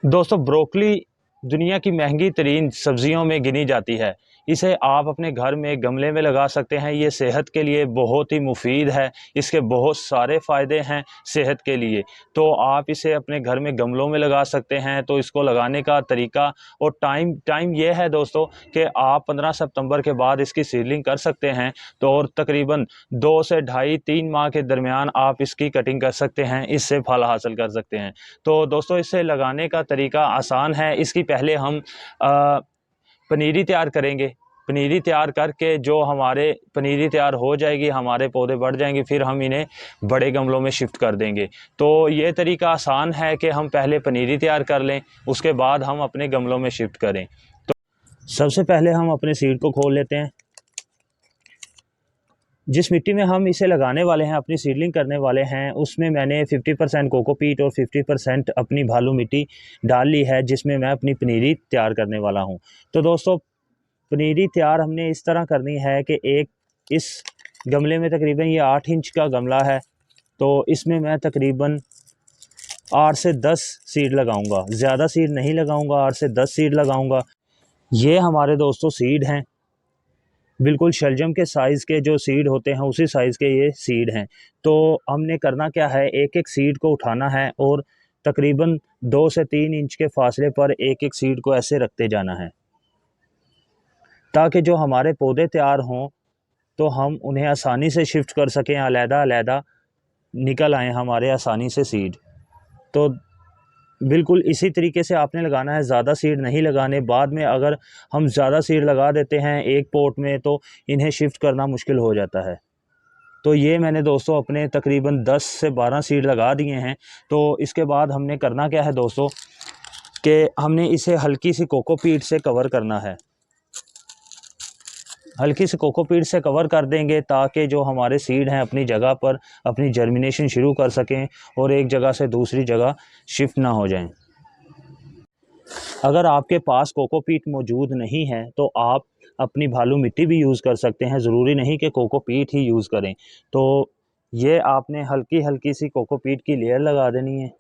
दोस्तों ब्रोकली दुनिया की महंगी तरीन सब्जियों में गिनी जाती है। इसे आप अपने घर में गमले में लगा सकते हैं। ये सेहत के लिए बहुत ही मुफीद है। इसके बहुत सारे फ़ायदे हैं सेहत के लिए। तो आप इसे अपने घर में गमलों में लगा सकते हैं। तो इसको लगाने का तरीका और टाइम ये है दोस्तों कि आप 15 सितंबर के बाद इसकी सीडलिंग कर सकते हैं। तो और तकरीबन 2 से ढाई 3 माह के दरमियान आप इसकी कटिंग कर सकते हैं, इससे फल हासिल कर सकते हैं। तो दोस्तों इसे लगाने का तरीका आसान है। इसकी पहले हम पनीरी तैयार करेंगे। पनीरी तैयार करके जो हमारे पनीरी तैयार हो जाएगी, हमारे पौधे बढ़ जाएंगे, फिर हम इन्हें बड़े गमलों में शिफ्ट कर देंगे। तो ये तरीका आसान है कि हम पहले पनीरी तैयार कर लें, उसके बाद हम अपने गमलों में शिफ्ट करें। तो सबसे पहले हम अपने सीड को खोल लेते हैं। जिस मिट्टी में हम इसे लगाने वाले हैं, अपनी सीडलिंग करने वाले हैं, उसमें मैंने 50% कोकोपीट और 50% अपनी भालू मिट्टी डाल ली है, जिसमें मैं अपनी पनीरी तैयार करने वाला हूं। तो दोस्तों पनीरी तैयार हमने इस तरह करनी है कि एक इस गमले में तकरीबन ये 8 इंच का गमला है। तो इसमें मैं तकरीबन 8 से 10 सीड लगाऊंगा, ज़्यादा सीड नहीं लगाऊंगा, 8 से 10 सीड लगाऊंगा। ये हमारे दोस्तों सीड हैं, बिल्कुल शलजम के साइज़ के जो सीड होते हैं उसी साइज़ के ये सीड हैं। तो हमने करना क्या है, एक एक सीड को उठाना है और तकरीबन 2 से 3 इंच के फासले पर एक एक सीड को ऐसे रखते जाना है, ताकि जो हमारे पौधे तैयार हों तो हम उन्हें आसानी से शिफ्ट कर सकें, अलहदा-अलहदा निकल आएँ हमारे आसानी से सीड। तो बिल्कुल इसी तरीके से आपने लगाना है, ज़्यादा सीड नहीं लगाने। बाद में अगर हम ज़्यादा सीड लगा देते हैं एक पॉट में तो इन्हें शिफ्ट करना मुश्किल हो जाता है। तो ये मैंने दोस्तों अपने तकरीबन 10 से 12 सीड लगा दिए हैं। तो इसके बाद हमने करना क्या है दोस्तों कि हमने इसे हल्की सी कोकोपीट से कवर करना है। हल्की सी कोकोपीट से कवर कर देंगे ताकि जो हमारे सीड हैं अपनी जगह पर अपनी जर्मिनेशन शुरू कर सकें और एक जगह से दूसरी जगह शिफ्ट ना हो जाएं। अगर आपके पास कोकोपीट मौजूद नहीं है तो आप अपनी भालू मिट्टी भी यूज़ कर सकते हैं, ज़रूरी नहीं कि कोकोपीट ही यूज़ करें। तो ये आपने हल्की हल्की सी कोकोपीट की लेयर लगा देनी है।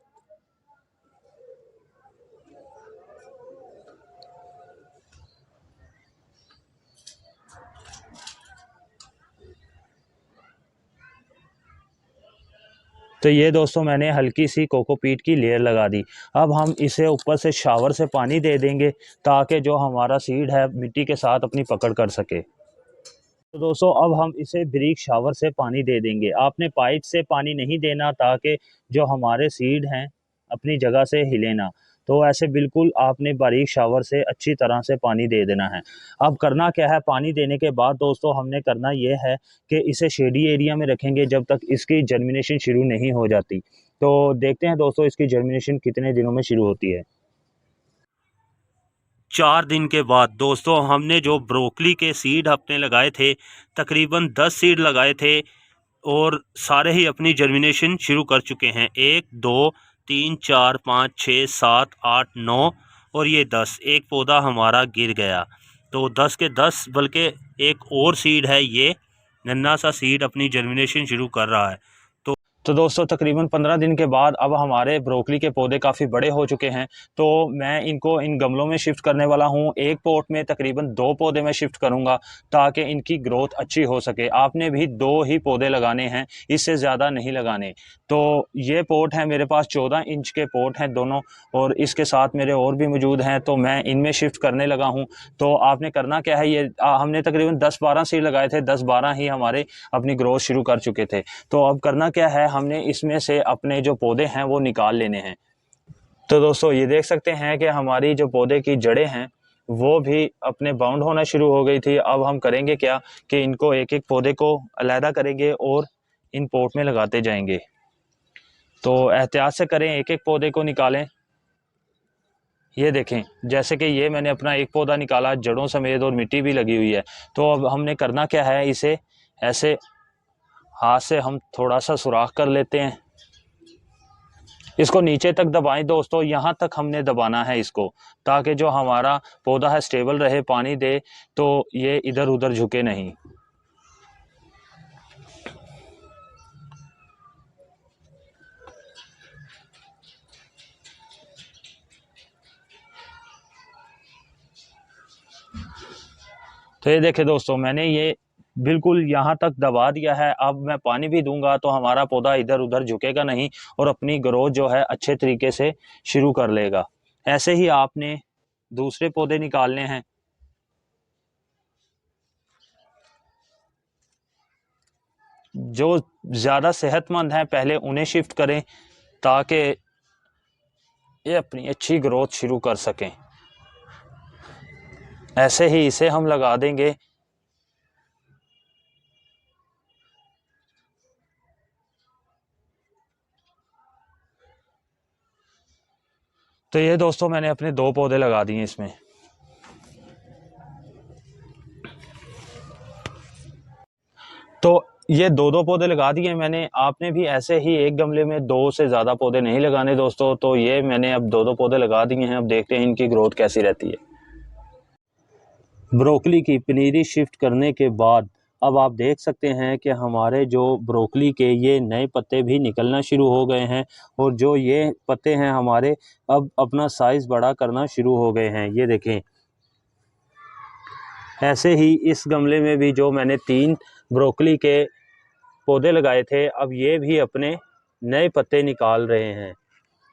तो ये दोस्तों मैंने हल्की सी कोकोपीट की लेयर लगा दी। अब हम इसे ऊपर से शावर से पानी दे देंगे ताकि जो हमारा सीड है मिट्टी के साथ अपनी पकड़ कर सके। तो दोस्तों अब हम इसे ब्रीक शावर से पानी दे देंगे। आपने पाइप से पानी नहीं देना ताकि जो हमारे सीड हैं अपनी जगह से हिले ना। तो ऐसे बिल्कुल आपने बारीक शावर से अच्छी तरह से पानी दे देना है। अब करना क्या है, पानी देने के बाद दोस्तों हमने करना ये है कि इसे शेडी एरिया में रखेंगे जब तक इसकी जर्मिनेशन शुरू नहीं हो जाती। तो देखते हैं दोस्तों इसकी जर्मिनेशन कितने दिनों में शुरू होती है। 4 दिन के बाद दोस्तों हमने जो ब्रोकली के सीड अपने लगाए थे, तकरीबन 10 सीड लगाए थे और सारे ही अपनी जर्मिनेशन शुरू कर चुके हैं। 1 2 3 4 5 6 7 8 9 और ये 10, एक पौधा हमारा गिर गया। तो 10 के 10 बल्कि एक और सीड है, ये नन्हा सा सीड अपनी जर्मिनेशन शुरू कर रहा है। तो दोस्तों तकरीबन 15 दिन के बाद अब हमारे ब्रोकली के पौधे काफ़ी बड़े हो चुके हैं। तो मैं इनको इन गमलों में शिफ्ट करने वाला हूँ। एक पॉट में तकरीबन 2 पौधे मैं शिफ्ट करूँगा ताकि इनकी ग्रोथ अच्छी हो सके। आपने भी 2 ही पौधे लगाने हैं, इससे ज़्यादा नहीं लगाने। तो ये पॉट है मेरे पास, 14 इंच के पॉट हैं दोनों और इसके साथ मेरे और भी मौजूद हैं। तो मैं इनमें शिफ्ट करने लगा हूँ। तो आपने करना क्या है, ये हमने तकरीबन 10-12 सीड लगाए थे, 10-12 ही हमारे अपनी ग्रोथ शुरू कर चुके थे। तो अब करना क्या है, हमने इसमें से अपने जो पौधे हैं वो निकाल लेने हैं। तो दोस्तों ये देख सकते हैं कि हमारी जो पौधे की जड़ें हैं वो भी अपने बाउंड होना शुरू हो गई थी। अब हम करेंगे क्या कि इनको एक एक पौधे को अलहदा करेंगे और इन पॉट में लगाते जाएंगे। तो एहतियात से करें, एक एक पौधे को निकालें। ये देखें, जैसे कि ये मैंने अपना एक पौधा निकाला जड़ों समेत और मिट्टी भी लगी हुई है। तो अब हमने करना क्या है, इसे ऐसे हाथ से हम थोड़ा सा सुराख कर लेते हैं। इसको नीचे तक दबाएं दोस्तों, यहाँ तक हमने दबाना है इसको, ताकि जो हमारा पौधा है स्टेबल रहे, पानी दे तो ये इधर उधर झुके नहीं। तो ये देखें दोस्तों, मैंने ये बिल्कुल यहाँ तक दबा दिया है। अब मैं पानी भी दूंगा तो हमारा पौधा इधर उधर झुकेगा नहीं और अपनी ग्रोथ जो है अच्छे तरीके से शुरू कर लेगा। ऐसे ही आपने दूसरे पौधे निकालने हैं। जो ज़्यादा सेहतमंद हैं पहले उन्हें शिफ्ट करें ताकि ये अपनी अच्छी ग्रोथ शुरू कर सकें। ऐसे ही इसे हम लगा देंगे। तो ये दोस्तों मैंने अपने 2 पौधे लगा दिए इसमें। तो ये 2 पौधे लगा दिए मैंने। आपने भी ऐसे ही एक गमले में 2 से ज़्यादा पौधे नहीं लगाने दोस्तों। तो ये मैंने अब 2 पौधे लगा दिए हैं। अब देखते हैं इनकी ग्रोथ कैसी रहती है। ब्रोकली की पनीरी शिफ्ट करने के बाद अब आप देख सकते हैं कि हमारे जो ब्रोकली के ये नए पत्ते भी निकलना शुरू हो गए हैं और जो ये पत्ते हैं हमारे अब अपना साइज़ बड़ा करना शुरू हो गए हैं। ये देखें। ऐसे ही इस गमले में भी जो मैंने 3 ब्रोकली के पौधे लगाए थे, अब ये भी अपने नए पत्ते निकाल रहे हैं।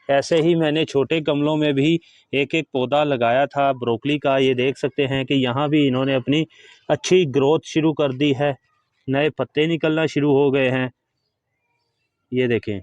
ऐसे ही मैंने छोटे गमलों में भी एक एक पौधा लगाया था ब्रोकली का। ये देख सकते हैं कि यहाँ भी इन्होंने अपनी अच्छी ग्रोथ शुरू कर दी है, नए पत्ते निकलना शुरू हो गए हैं। ये देखें।